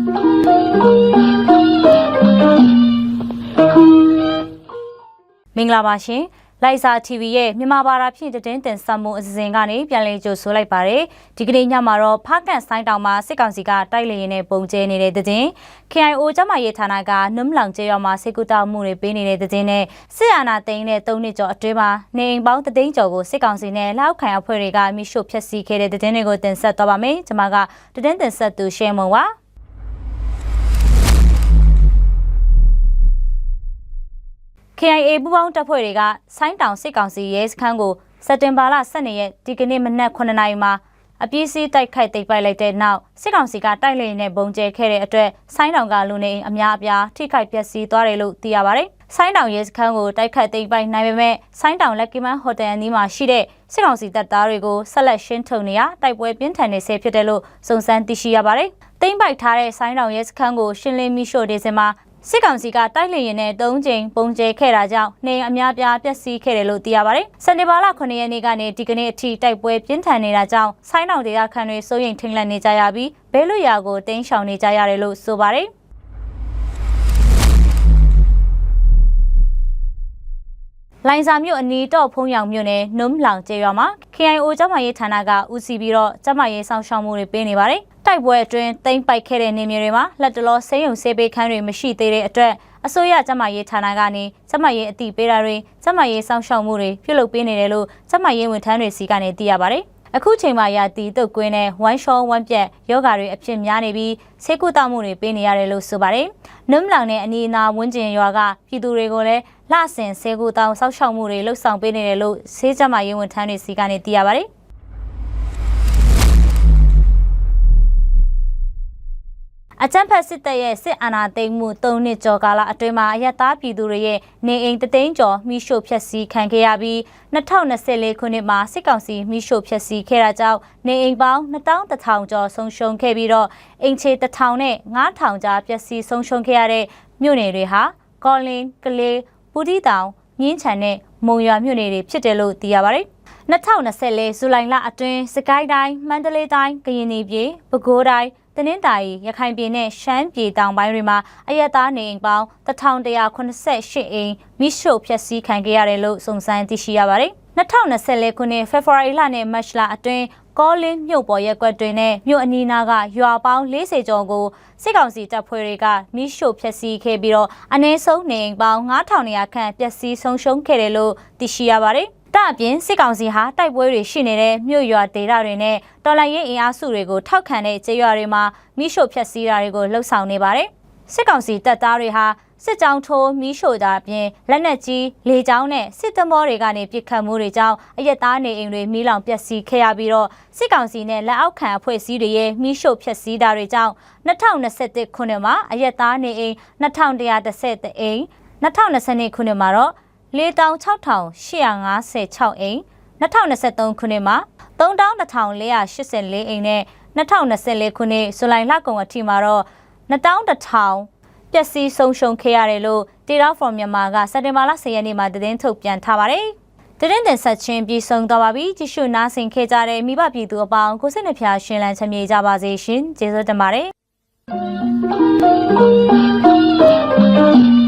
မင်္ဂလာပါရှင်လိုက်စာ TV ရဲ့မြန်မာဘာသာဖြင့်တင်တင်ဆက်မှုအစီအစဉ်ကနေပြန်လည်ကြိုဆိုလိုက်ပါတယ်ဒီကနေ့ညမှာတော့ဖားကန်ဆိုင်တောင်မှာစစ်ကောင်စီကတိုက်လေရင်နဲ့ပုံကျဲနေတဲ့တဲ့တင် KIO ကျမရေးဌာနကနုံးလောင်ကျဲရွာမှာစစ်ကူတောက်မှုတွေပေးနေတဲ့တဲ့တင်နဲ့စစ်အာဏာသိမ်းတဲ့3နှစ်ကျော်အတွင်းမှာနေအိမ်ပေါင်း3သိန်းကျော်ကိုစစ်ကောင်စီနဲ့လောက်ခံအဖွဲ့တွေကမိရှုဖျက်ဆီးခဲ့တဲ့တဲ့တင်တွေကိုတင်ဆက်သွားပါမယ်ကျွန်မကတင်ဆက်သူရှင်းမုံပါKIA ပူးပေါင်းတပ်ဖွဲ့တွေကဆိုင်းတောင်စစ်ကောင်စီရဲစခန်းကိုစက်တင်ဘာလ12ရက်ဒီကနေ့မနက်9နာရီမှာအပြည့်စည်တိုက်ခိုက်သိမ်းပိုက်လိုက်တဲ့နောက်စစ်ကောင်စီကတိုက်လေနဲ့ပုံကျဲခဲ့တဲ့အတွက်ဆိုင်းတောင်ကလူနေအများအပြားထိခိုက်ပျက်စီးသွားတယ်လို့သိရပါတယ်။ဆိုင်းတောင်ရဲစခန်းကိုတိုက်ခိုက်သိမ်းပိုက်နိုင်ပေမဲ့ဆိုင်းတောင်လက်ကီမန်ဟိုတယ်အနီးမှာရှိတဲ့စစ်ကောင်စီတပ်သားတွေကိုဆက်လက်ရှင်းထုတ်နေရတိုက်ပွဲပြင်းထန်နေဆဲဖြစ်တယ်လို့စုံစမ်းသိရှိရပါတယ်။သိမ်းပိုက်ထားတဲ့ဆိုင်းတောင်ရဲစခန်းကိုရှင်းလင်းမိရှို့နေစဉ်မှာစစ်ကောင်စီကတိုက်လေရင်နဲ့3ကြိမ်ပုံကျဲခဲ့တာကြောင့်နေအများပြားပျက်စီးခဲ့တယ်လို့သိရပါတယ်။စက်တင်ဘာလ9ရက်နေ့ကနေဒီကနေ့အထိတိုက်ပွဲပြင်းထန်နေတာကြောင့်ဆိုင်းတောင်ဒေသခံတွေစိုးရိမ်ထိတ်လန့်နေကြရပြီးဘဲလွတ်ရာကိုတင်းရှောင်နေကြရတယ်လို့ဆိုပါတယ်။လိုင်စာမြို့အနီးတော့ဖုံးရောင်မြို့နယ်နုံးလောင်ကျေးရွာမှာ KIO ကျမရေးဌာနကဦးစီးပြီးတော့ကျမရေးဆောင်ရှောက်မှုတွေပေးနေပါတယ်။တိုက်ပွဲအတွင်းသိမ်းပိုက်ခဲ့တဲ့နေမြေတွေမှာလက်တလောဆေးရုံဆေးပေးခန်းတွေမရှိသေးတဲ့အတွက်အစိုးရကျမရေးဌာနကနေကျမရေးအတိပေးတာတွေကျမရေးဆောင်ရှောက်မှုတွေပြုလုပ်ပေးနေတယ်လို့ကျမရေးဝန်ထမ်းတွေစီကနေသိရပါတယ်။အခုချိန်မှာရာသီတုပ်ကွင်းနဲ့ဝမ်းရှောဝမ်းပြက်ယောဂါတွေအဖြစ်များနေပြီးဆေးကုသမှုတွေပေးနေရတယ်လို့ဆိုပါတယ်။နုံးလောင်နဲ့အနီးအနားဝန်းကျင်ရွာကပြည်သူတွေကိုလည်းလဆင်ဆေးကုတောင်းဆောက်ရှောက်မှုတွေလှုပ်ဆောင်ပေးနေတယ်လို့ဆေးကျမရေးဝန်ထမ်းတွေစီကနေသိရပါတယ်။အကြမ်းဖက်စစ်တပ်ရဲ့စစ်အာဏာသိမ်းမှု3နှစ်ကျော်ကာလအတွင်းမှာအယက်သားပြည်သူတွေရဲ့နေအိမ်3သိန်းကျော်မိရှို့ဖျက်ဆီးခံခဲ့ရပြီး2024ခုနှစ်မှာစစ်ကောင်စီမိရှို့ဖျက်ဆီးခဲ့တာကြောင့်နေအိမ်ပေါင်း2100ကျော်ဆုံးရှုံးခဲ့ပြီးတော့အိမ်ခြေ1000နဲ့9000ကြားပျက်စီးဆုံးရှုံးခဲ့ရတဲ့မြို့နယ်တွေဟာကောလင်းကလေးပူတီတောင်မြင်းချံနဲ့မုံရွာမြို့နယ်တွေဖြစ်တယ်လို့သိရပါတယ်2024ဇူလိုင်လအတွင်းစကိုင်းတိုင်းမန္တလေးတိုင်းကရင်ပြည်ပဲခူးတိုင်းတနင်္သာရီရခိုင်ပြည်နဲ့ရှမ်းပြည်တောင်ပိုင်းတွေမှာအယက်သားနေအိမ်ပေါင်း1188အိမ်မိရှုဖျက်ဆီးခံခဲ့ရတယ်လို့စုံစမ်းသိရှိရပါတယ်။2024ခုနှစ်ဖေဖော်ဝါရီလနဲ့မတ်လအတွင်းကောလင်းမြို့ပေါ်ရက်ကွက်တွေနဲ့မြို့အနီးနားကရွာပေါင်း40ကျော်ကိုစစ်ကောင်စီတပ်ဖွဲ့တွေကမိရှုဖျက်ဆီးခဲ့ပြီးတော့အနည်းဆုံးနေအိမ်ပေါင်း9200ခန့်ပျက်စီးဆုံးရှုံးခဲ့တယ်လို့သိရှိရပါတယ်။ဒါအပြင်စစ်ကောင်စီဟာတိုက်ပွဲတွေရှိနေတဲ့မြို့ရွာဒေသတွေနဲ့တော်လှန်ရေးအင်အားစုတွေကိုထောက်ခံတဲ့ကျေးရွာတွေမှာမိရှို့ဖျက်ဆီးတာတွေကိုလှုပ်ဆောင်နေပါတယ်။စစ်ကောင်စီတပ်သားတွေဟာစစ်ကြောင်းထိုးမိရှို့တာအပြင်လက်နက်ကြီးလေကြောင်းနဲ့စစ်သင်္ဘောတွေကနေပစ်ခတ်မှုတွေကြောင့်အယက်သားနေအိမ်တွေမီးလောင်ပျက်စီးခဲ့ရပြီးတော့စစ်ကောင်စီနဲ့လက်အောက်ခံအဖွဲ့အစည်းတွေရဲ့မိရှို့ဖျက်ဆီးတာတွေကြောင့်2021ခုနှစ်မှာအယက်သားနေအိမ်2130အိမ်2022ခုနှစ်မှာတော့46856အိမ်2023ခုနှစ်မှာ31484အိမ်နဲ့2024ခုနှစ်ဇူလိုင်လကုန်အထိမှာတော့2100ပျက်စီးဆုံးရှုံးခဲ့ရတယ်လို့ Data from Myanmar ကစက်တင်ဘာလ10ရက်နေ့မှာသတင်းထုတ်ပြန်ထားပါတယ်။သတင်းတင်ဆက်ချင်းပြီးဆုံးသွားပါပြီ။ကြည့်ရှုနားဆင်ခဲ့ကြတဲ့မိဘပြည်သူအပေါင်းကိုစိတ်နှဖျားရှင်လန်းချမ်းမြေကြပါစေရှင်။ကျေးဇူးတင်ပါတယ်။